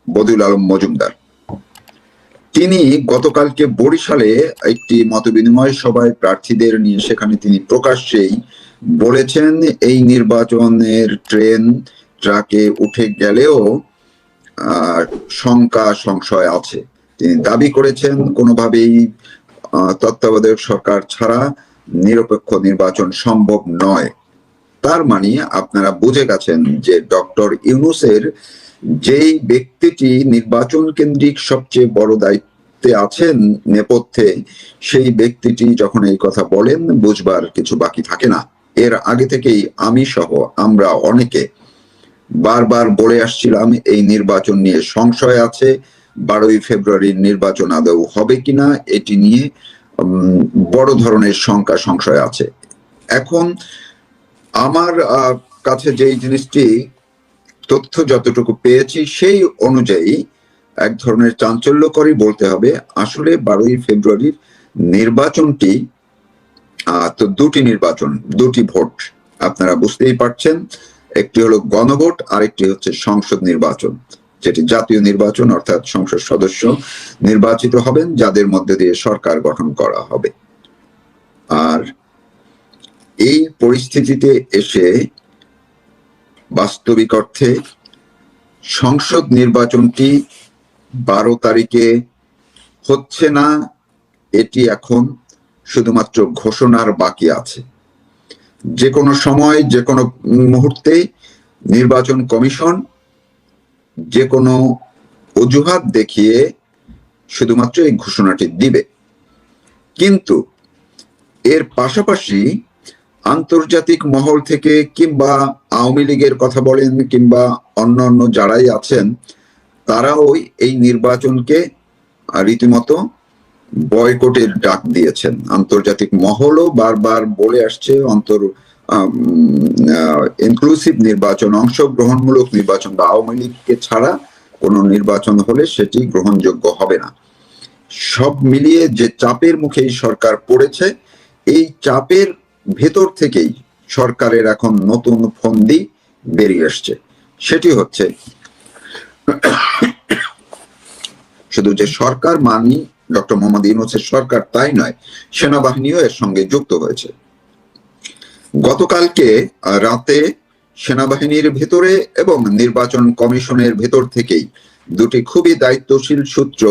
বদিউল আলম মজুমদার। তিনি গতকালকে বরিশালে একটি মতবিনিময় সভায় প্রার্থীদের নিয়ে সেখানে তিনি প্রকাশ্যেই বলেছেন এই নির্বাচনের ট্রেন ট্রাকে উঠে গেলেও শঙ্কা সংশয় আছে। তিনি দাবি করেছেন কোনোভাবেই তত্ত্বাবধায়ক সরকার ছাড়া নিরপেক্ষ নির্বাচন সম্ভব নয়। তার মানে আপনারা বুঝে গেছেন যে ডক্টর ইউনূসের যেই ব্যক্তিটি নির্বাচন কেন্দ্রিক সবচেয়ে বড় দায়িত্বে আছেন নেপথ্যে, সেই ব্যক্তিটি যখন এই কথা বলেন বুঝবার কিছু বাকি থাকে না। এর আগে থেকেই আমি সহ আমরা অনেকে বারবার বলে আসছিলাম এই নির্বাচন নিয়ে সংশয় আছে, 12ই ফেব্রুয়ারির নির্বাচন আদৌ হবে কিনা এটি নিয়ে বড় ধরনের শঙ্কা সংশয় আছে। এখন আমার কাছে যেই জিনিসটি তথ্য যতটুকু পেয়েছি সেই অনুযায়ী এক ধরনের চাঞ্চল্যকরই বলতে হবে। আসলে 12ই ফেব্রুয়ারির নির্বাচনটি তো দুটি ভোট, আপনারা বুঝতেই পারছেন। একটি হলো গণভোট, আরেকটি হচ্ছে সংসদ নির্বাচন, যেটি জাতীয় নির্বাচন, অর্থাৎ সংসদ সদস্য নির্বাচিত হবেন যাদের মধ্যে দিয়ে সরকার গঠন করা হবে। আর এই পরিস্থিতিতে এসে বাস্তবিক অর্থে সংসদ নির্বাচনটি 12 তারিখে হচ্ছে না, এটি এখন শুধুমাত্র ঘোষণার বাকি আছে। যে কোনো সময় যে কোনো মুহূর্তে নির্বাচন কমিশন যে কোনো অজুহাত দেখিয়ে শুধুমাত্র এই ঘোষণাটি দিবে। কিন্তু এর পাশাপাশি আন্তর্জাতিক মহল থেকে কিংবা আওয়ামী লীগের কথা বলেন কিংবা অন্যান্য যারাই আছেন, তারাও এই নির্বাচনকে রীতিমতো বয়কটের ডাক দিয়েছেন। আন্তর্জাতিক মহলও বারবার বলে আসছে ইনক্লুসিভ নির্বাচন, অংশগ্রহণমূলক নির্বাচন বা আওয়ামী লীগকে ছাড়া কোনো নির্বাচন হলে সেটি গ্রহণযোগ্য হবে না। সব মিলিয়ে যে চাপের মুখে এই সরকার পড়েছে, এই চাপের ভেতর থেকেই সরকারের এখন নতুন ফন্দি বেরিয়ে আসছে। সেটি হচ্ছে শুধু যে সরকার মানি ডক্টর মোহাম্মদ ইউনূসের সরকার তাই নয়, সেনাবাহিনীও এর সঙ্গে যুক্ত হয়েছে। গতকালকে রাতে সেনাবাহিনীর ভেতরে এবং নির্বাচন কমিশনের ভেতর থেকেই দুটি খুবই দায়িত্বশীল সূত্র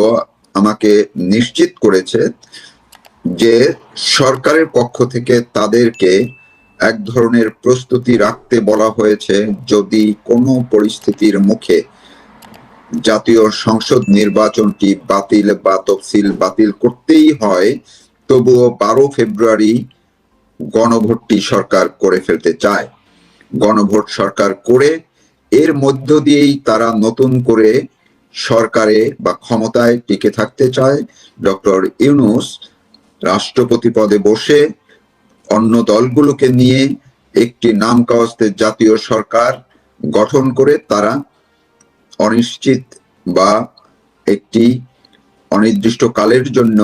আমাকে নিশ্চিত করেছে যে সরকারের পক্ষ থেকে তাদেরকে এক ধরনের প্রস্তুতি রাখতে বলা হয়েছে, যদি কোনো পরিস্থিতির মুখে জাতীয় সংসদ নির্বাচনটি বাতিল বা তফসিল বাতিল করতেই হয়, তবুও 12 ফেব্রুয়ারি গণভোটটি সরকার করে ফেলতে চায়। গণভোট সরকার করে এর মধ্য দিয়েই তারা নতুন করে সরকারে বা ক্ষমতায় টিকে থাকতে চায়। ডক্টর ইউনূস রাষ্ট্রপতি পদে বসে অন্য দলগুলোকে নিয়ে একটি নাম কাওয়াস্তে জাতীয় সরকার গঠন করে তারা অনিশ্চিত বা একটি অনির্দিষ্ট কালের জন্য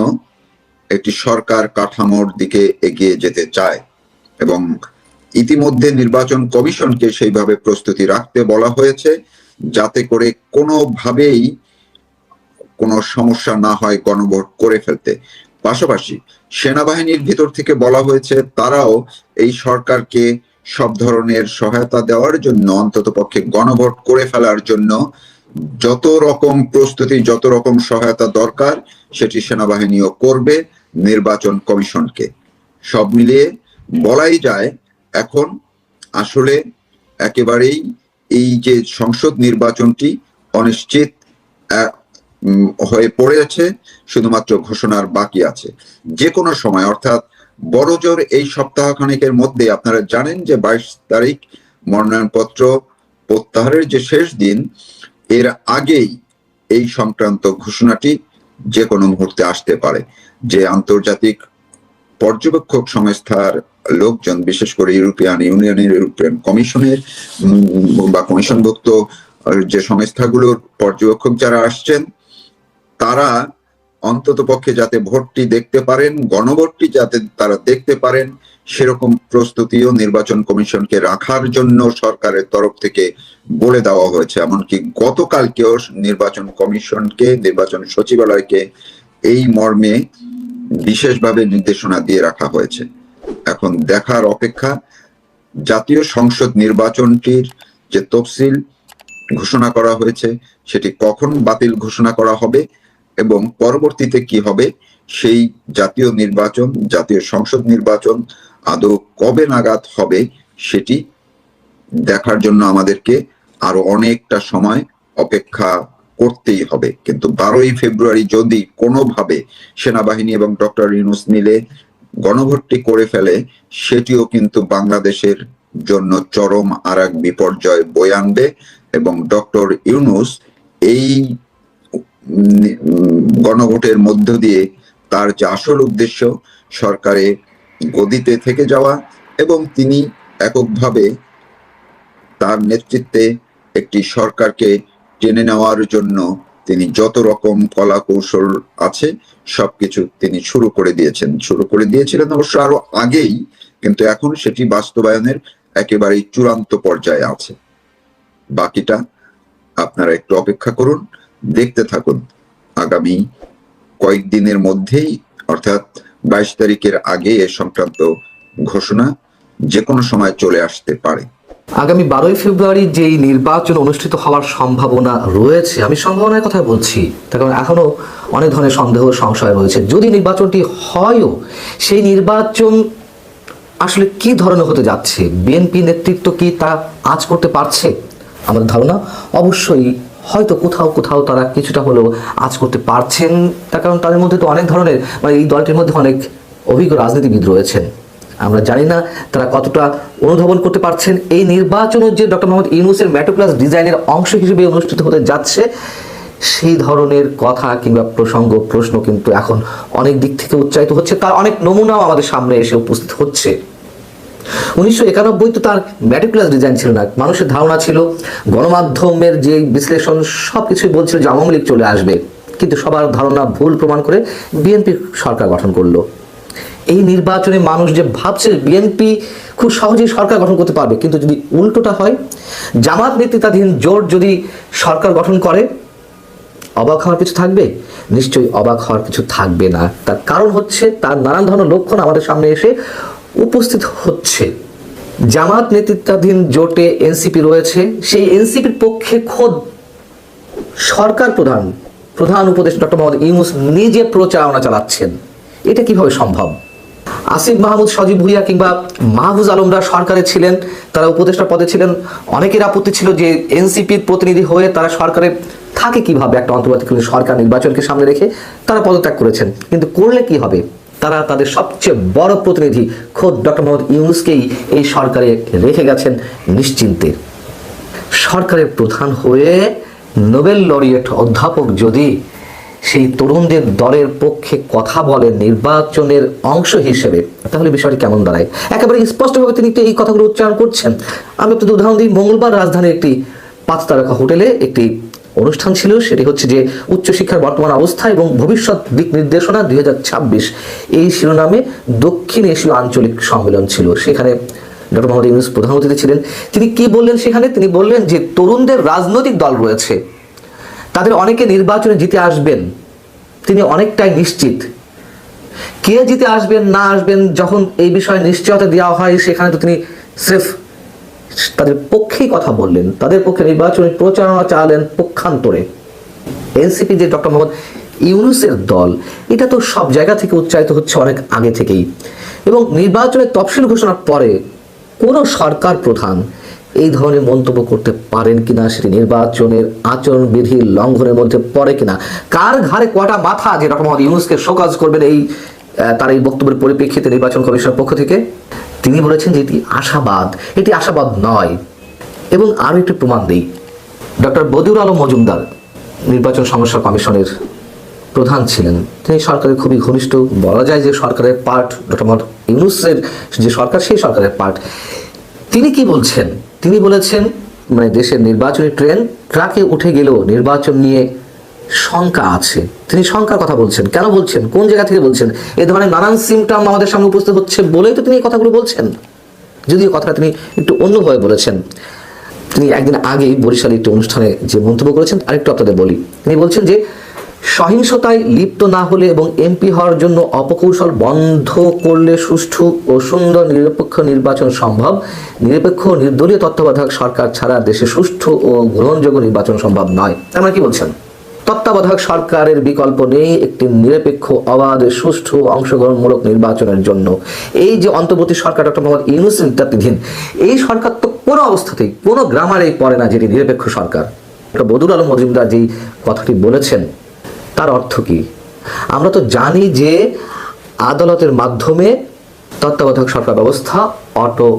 একটি সরকার কাঠামোর দিকে এগিয়ে যেতে চায়। এবং ইতিমধ্যে নির্বাচন কমিশনকে সেইভাবে প্রস্তুতি রাখতে বলা হয়েছে, যাতে করে কোনোভাবেই কোনো সমস্যা না হয় গণভোট করে ফেলতে। পাশাপাশি সেনাবাহিনীর ভিতর থেকে বলা হয়েছে তারাও এই সরকারকে সব ধরনের সহায়তা দেওয়ার জন্য, অন্তত পক্ষে গণভোট করে ফেলার জন্য যত রকম প্রস্তুতি, যত রকম সহায়তা দরকার সেটি সেনাবাহিনীও করবে নির্বাচন কমিশনকে। সব মিলিয়ে বলাই যায় এখন আসলে একেবারেই এই যে সংসদ নির্বাচনটি অনিশ্চিত হয়ে পড়েছে, শুধুমাত্র ঘোষণার বাকি আছে। যে কোনো সময়, অর্থাৎ বড়জোর এই সপ্তাহখানেকের মধ্যে, আপনারা জানেন যে 22 তারিখ মনোনয়নপত্র প্রত্যাহারের যে শেষ দিন, এর আগেই এই সংক্রান্ত ঘোষণাটি যে কোনো মুহূর্তে আসতে পারে। যে আন্তর্জাতিক পর্যবেক্ষক সংস্থার লোকজন, বিশেষ করে ইউরোপিয়ান ইউনিয়নের, ইউরোপিয়ান কমিশনের বা কমিশনভুক্ত যে সংস্থাগুলোর পর্যবেক্ষক যারা আসছেন, তারা অন্তত পক্ষে যাতে ভোটটি দেখতে পারেন, গণভোটটি যাতে তারা দেখতে পারেন, সেরকম প্রস্তুতিও নির্বাচন কমিশনকে রাখার জন্য সরকারের তরফ থেকে বলে দেওয়া হয়েছে। এমনকি গতকালকেও নির্বাচন কমিশনকে, নির্বাচন সচিবালয়কে এই মর্মে বিশেষভাবে নির্দেশনা দিয়ে রাখা হয়েছে। এখন দেখার অপেক্ষা জাতীয় সংসদ নির্বাচনটির যে তফসিল ঘোষণা করা হয়েছে সেটি কখন বাতিল ঘোষণা করা হবে এবং পরবর্তীতে কি হবে, সেই জাতীয় নির্বাচন, জাতীয় সংসদ নির্বাচন আদৌ কবে নাগাদ হবে সেটি দেখার জন্য আমাদেরকে আরো অনেকটা সময় অপেক্ষা করতেই হবে। কিন্তু 12ই ফেব্রুয়ারি যদি কোনোভাবে সেনাবাহিনী এবং ডক্টর ইউনূস মিলে গণভর্তি করে ফেলে, সেটিও কিন্তু বাংলাদেশের জন্য চরম আর এক বিপর্যয় বয়ে আনবে এবং ডক্টর ইউনূস এই গণভোটের মধ্য দিয়ে তার যে আসল উদ্দেশ্য, সরকারে গদিতে থেকে যাওয়া এবং তিনি এককভাবে তার নেতৃত্বে একটি সরকারকে টেনে নেওয়ার জন্য তিনি যত রকম কলা কৌশল আছে সবকিছু তিনি শুরু করে দিয়েছিলেন অবশ্য আরো আগেই, কিন্তু এখন সেটি বাস্তবায়নের একেবারেই চূড়ান্ত পর্যায়ে আছে। বাকিটা আপনারা একটু অপেক্ষা করুন, দেখতে থাকুন। আগামী কয়েকদিনের মধ্যেই, অর্থাৎ 22 তারিখের আগে এ সংক্রান্ত ঘোষণা যে কোনো সময় চলে আসতে পারে। আগামী 12ই ফেব্রুয়ারি যেই নির্বাচন অনুষ্ঠিত হওয়ার সম্ভাবনা রয়েছে, আমি সম্ভাবনার কথা বলছি তার কারণ এখনো অনেক ধরনের সন্দেহ সংশয় রয়েছে। যদি নির্বাচনটি হয়ও, সেই নির্বাচন আসলে কি ধরনের হতে যাচ্ছে, বিএনপি নেতৃত্ব কি তা আঁচ করতে পারছে? আমাদের ধারণা অবশ্যই হয়তো কোথাও কোথাও তারা কিছুটা হলেও আঁচ করতে পারছেন, তার কারণ তাদের মধ্যে তো অনেক ধরনের, মানে এই দলটির মধ্যে অনেক অভিজ্ঞ রাজনীতিবিদ রয়েছেন। আমরা জানি না তারা কতটা অনুধাবন করতে পারছেন এই নির্বাচন যে ডক্টর মোহাম্মদ ইউনূসের মেটোক্লাস ডিজাইনের অংশ হিসেবে অনুষ্ঠিত হতে যাচ্ছে, সেই ধরনের কথা কিংবা প্রশ্ন কিন্তু এখন অনেক দিক থেকে উচ্চারিত হচ্ছে। তার অনেক নমুনাও আমাদের সামনে এসে উপস্থিত হচ্ছে। 1991 তো তার মেটোক্লাস ডিজাইন ছিল না। মানুষের ধারণা ছিল, গণমাধ্যমের যে বিশ্লেষণ সবকিছুই বলছিল যে আওয়ামী লীগ চলে আসবে, কিন্তু সবার ধারণা ভুল প্রমাণ করে বিএনপি সরকার গঠন করলো। এই নির্বাচনে মানুষ যে ভাবছে বিএনপি খুব সহজেই সরকার গঠন করতে পারবে, কিন্তু যদি উল্টোটা হয়, জামাত নেতৃত্বাধীন জোট যদি সরকার গঠন করে, অবাক হওয়ার কিছু থাকবে? নিশ্চয়ই অবাক হওয়ার কিছু থাকবে না। তার কারণ হচ্ছে তার নানান ধরনের লক্ষণ আমাদের সামনে এসে উপস্থিত হচ্ছে। জামাত নেতৃত্বাধীন জোটে এনসিপি রয়েছে, সেই এনসিপির পক্ষে খোদ সরকার প্রধান উপদেষ্টা ডক্টর মোহাম্মদ ইউনূস নিজে প্রচারণা চালাচ্ছেন। এটা কিভাবে সম্ভব? আসিফ মাহমুদ, সজীব ভুইয়া কিংবা মাহফুজ আলমরা সরকারে ছিলেন, তারা উপদেষ্টা পদে ছিলেন। অনেকের আপত্তি ছিল যে এনসিপির প্রতিনিধি হয়ে তারা সরকারে থাকে কিভাবে, একটা অন্তর্বর্তীকালীন সরকার নির্বাচনকে সামনে রেখে তারা পদত্যাগ করেছেন। কিন্তু করলে কি হবে? তারা তাদের সবচেয়ে বড় প্রতিনিধি খোদ ডক্টর মোহাম্মদ ইউনূসকেই এই সরকারে রেখে গেছেন নিশ্চিন্তে। সরকারের প্রধান হয়ে নোবেল লরিয়েট অধ্যাপক যদি সেই তরুণদের দলের পক্ষে কথা বলেন নির্বাচনের অংশ হিসেবে, তাহলে বিষয়টি কেমন দাঁড়ায়? একেবারে স্পষ্টভাবে তিনি এই কথাগুলো উচ্চারণ করছেন। আমি একটু উদাহরণ দিই। মঙ্গলবার রাজধানীর একটি 5 তারকা হোটেলে একটি অনুষ্ঠান ছিল, সেটি হচ্ছে যে উচ্চশিক্ষার বর্তমান অবস্থা এবং ভবিষ্যৎ দিক নির্দেশনা 2026, এই শিরোনামে দক্ষিণ এশীয় আঞ্চলিক সম্মেলন ছিল। সেখানে ডক্টর মোহাম্মদ ইউনূস প্রধান অতিথি ছিলেন। তিনি কি বললেন সেখানে? তিনি বললেন যে তরুণদের রাজনৈতিক দল রয়েছে, তাদের অনেকে নির্বাচনে জিতে আসবেন, তিনি অনেকটাই নিশ্চিত। কে জিতে আসবেন না আসবেন যখন এই বিষয়ে নিশ্চয়তা দেওয়া হয়, সেখানে তো তিনি স্রেফ তাদের পক্ষেই কথা বললেন, তাদের পক্ষে নির্বাচনের প্রচারণা চালালেন পক্ষান্তরে। এনসিপি যে ডক্টর মোহাম্মদ ইউনূসের দল, এটা তো সব জায়গা থেকে উচ্চারিত হচ্ছে অনেক আগে থেকেই, এবং নির্বাচনের তফসিল ঘোষণার পরে কোনো সরকার প্রধান এই ধরনের মন্তব্য করতে পারেন কিনা, সেটি নির্বাচনের আচরণবিধি লঙ্ঘনের মধ্যে পড়ে কিনা, কার ঘাড়ে কটা মাথা যে ডক্টর মোহাম্মদ ইউনূসকে শোকজ করবেন তার এই বক্তব্যের পরিপ্রেক্ষিতে নির্বাচন কমিশনের পক্ষ থেকে? তিনি বলেছেন যে এটি আশাবাদ নয়। এবং আরো একটি প্রমাণ দিই, ডক্টর বদিউল আলম মজুমদার নির্বাচন সমস্যা কমিশনের প্রধান ছিলেন, তিনি সরকারের খুবই ঘনিষ্ঠ, বলা যায় যে সরকারের পার্ট, ডক্টর মোহাম্মদ ইউনূসের যে সরকার সেই সরকারের পার্ট। তিনি কি বলছেন? তিনি বলেছেন, মানে দেশের নির্বাচনী ট্রেন ট্রাকে উঠে গেলেও নির্বাচন নিয়ে শঙ্কা আছে। তিনি শঙ্কার কথা বলছেন। কেন বলছেন, কোন জায়গা থেকে বলছেন? এই ধরনের নানান সিমটম আমাদের সামনে উপস্থিত হচ্ছে বলেই তো তিনি এই কথাগুলো বলছেন, যদিও কথাটা তিনি একটু অন্যভাবে বলেছেন। তিনি একদিন আগেই বরিশালে একটি অনুষ্ঠানে যে মন্তব্য করেছেন আরেকটু আপনাদের বলি। তিনি বলছেন যে সহিংসতায় লিপ্ত না হলে এবং এমপি হওয়ার জন্য অপকৌশল বন্ধ করলে সুষ্ঠু ও সুন্দর নিরপেক্ষ নির্বাচন সম্ভব। নিরপেক্ষ নির্দলীয় তত্ত্বাবধায়ক সরকার ছাড়া দেশে সুষ্ঠু ও গ্রহণযোগ্য নির্বাচন সম্ভব নয়। আমরা কি বলছেন? তত্ত্বাবধায়ক সরকারের বিকল্প নেই একটি নিরপেক্ষ, অবাধ, সুষ্ঠু, অংশগ্রহণমূলক নির্বাচনের জন্য। এই যে অন্তর্বর্তী সরকার ডক্টর মোহাম্মদ ইউনূসের নেতৃত্বাধীন এই সরকার তো কোনো অবস্থাতেই কোনো গ্রামারেই পড়ে না যেটি নিরপেক্ষ সরকার। বদরুল আলম মজুমদার যেই কথাটি বলেছেন তার অর্থ কি? আমরা তো জানি যে আদালতের মাধ্যমে তত্ত্বাবধায়ক সরকার ব্যবস্থা অটো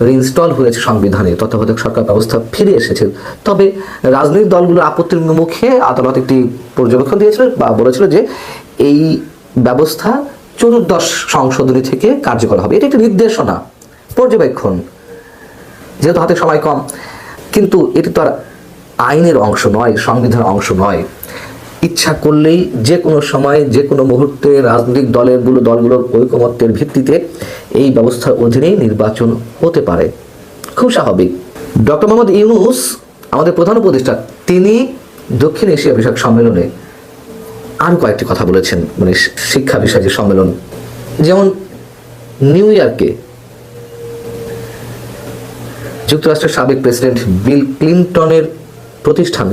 রিইনস্টল হয়েছে, সংবিধানে তত্ত্বাবধায়ক সরকার ব্যবস্থা ফিরে এসেছে। তবে রাজনৈতিক দলগুলোর আপত্তির মুখে আদালত একটি পর্যবেক্ষণ দিয়েছিল বা বলেছিল যে এই ব্যবস্থা 14 সংশোধনী থেকে কার্যকর হবে। এটা একটি নির্দেশনা, পর্যবেক্ষণ, যেহেতু হাতে সময় কম। কিন্তু এটি তো আর আইনের অংশ নয়, সংবিধানের অংশ নয়। ইচ্ছা করলেই যে কোনো সময় যে কোনো মুহূর্তে রাজনৈতিক দলগুলোর ঐকমত্যের ভিত্তিতে এই ব্যবস্থার অধীনেই নির্বাচন হতে পারে, খুব স্বাভাবিক। ডক্টর মোহাম্মদ ইউনূস আমাদের প্রধান উপদেষ্টা, তিনি দক্ষিণ এশিয়া বিষয়ক সম্মেলনে আরো কয়েকটি কথা বলেছেন, মানে শিক্ষা বিষয় যে সম্মেলন, যেমন নিউ ইয়র্কে যুক্তরাষ্ট্রের সাবেক প্রেসিডেন্ট বিল ক্লিনটনের প্রতিষ্ঠান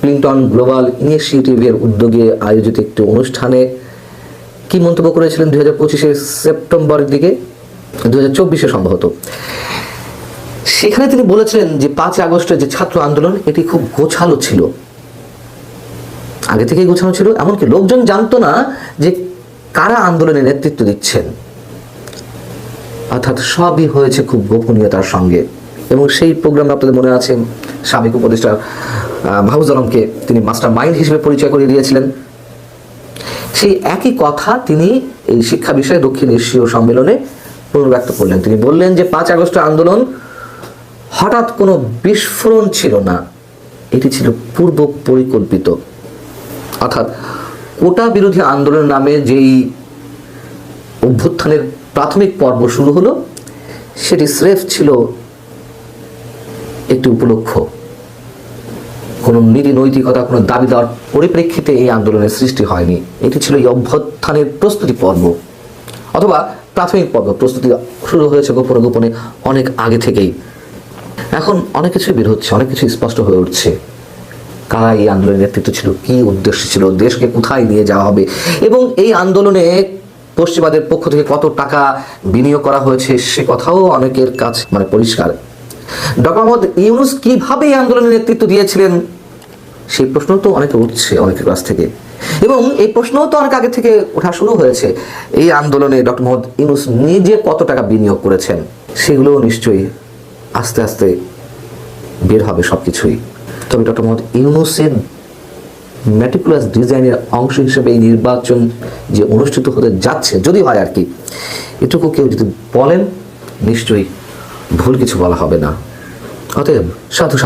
ক্লিনটন গ্লোবাল ইনিশিয়েটিভের উদ্যোগে আয়োজিত একটি অনুষ্ঠানে কি মন্তব্য করেছিলেন 2025 সেপ্টেম্বরের দিকে, 2024 সম্ভবত। সেখানে তিনি বলেছিলেন যে 5 আগস্টের যে ছাত্র আন্দোলন এটি খুব গোছালো ছিল, আগে থেকেই গোছানো ছিল। এমনকি লোকজন জানতো না যে কারা আন্দোলনে নেতৃত্ব দিচ্ছেন, অর্থাৎ সবই হয়েছে খুব গোপনীয়তার সঙ্গে। এবং সেই প্রোগ্রামে আপনাদের মনে আছে সাবেক উপদেষ্টা মাহফুজ আলমকে তিনি মাস্টার মাইন্ড হিসেবে পরিচয় করিয়ে দিয়েছিলেন। সেই একই কথা তিনি এই শিক্ষা বিষয়ে দক্ষিণ এশীয় সম্মেলনে পুনর্ব্যক্ত করলেন। তিনি বললেন যে 5 আগস্টের আন্দোলন হঠাৎ কোনো বিস্ফোরণ ছিল না, এটি ছিল পূর্ব পরিকল্পিত। অর্থাৎ কোটা বিরোধী আন্দোলনের নামে যেই অভ্যুত্থানের প্রাথমিক পর্ব শুরু হলো সেটি স্রেফ ছিল একটি উপলক্ষ, কোনো নীতি নৈতিকতা, কোনো দাবি দেওয়ার পরিপ্রেক্ষিতে এই আন্দোলনের সৃষ্টি হয়নি। এটি ছিল এই অভ্যুত্থানের প্রস্তুতি পর্ব অথবা প্রাথমিক পর্ব। প্রস্তুতি শুরু হয়েছে গোপনে গোপনে অনেক আগে থেকেই। এখন অনেক কিছু বের হচ্ছে, অনেক কিছু স্পষ্ট হয়ে উঠছে। কারা এই আন্দোলনের নেতৃত্ব ছিল, কি উদ্দেশ্য ছিল, দেশকে কোথায় নিয়ে যাওয়া হবে, এবং এই আন্দোলনে পশ্চিমাদের পক্ষ থেকে কত টাকা বিনিয়োগ করা হয়েছে সে কথাও অনেকের কাছে মানে পরিষ্কার। ডক্টর মোহাম্মদ ইউনূস কিভাবে এই আন্দোলনের নেতৃত্ব দিয়েছিলেন সেই প্রশ্ন তো অনেকে উঠছে অনেকের কাছ থেকে, এবং এই প্রশ্ন তো অনেক আগে থেকে ওঠা শুরু হয়েছে। এই আন্দোলনে ডক্টর মোহাম্মদ ইউনূস নিজে কত টাকা বিনিয়োগ করেছেন সেগুলো নিশ্চয়ই আস্তে আস্তে বের হবে সবকিছুই। তবে ডক্টর মোহাম্মদ ইউনূসের ম্যাটিকুলাস ডিজাইনের অংশ হিসেবে এই নির্বাচন যে অনুষ্ঠিত হতে যাচ্ছে, যদি হয় আর কি, এটুকু কেউ যদি বলেন নিশ্চয়ই ভুল কিছু বলা হবে না। অতএব সাধু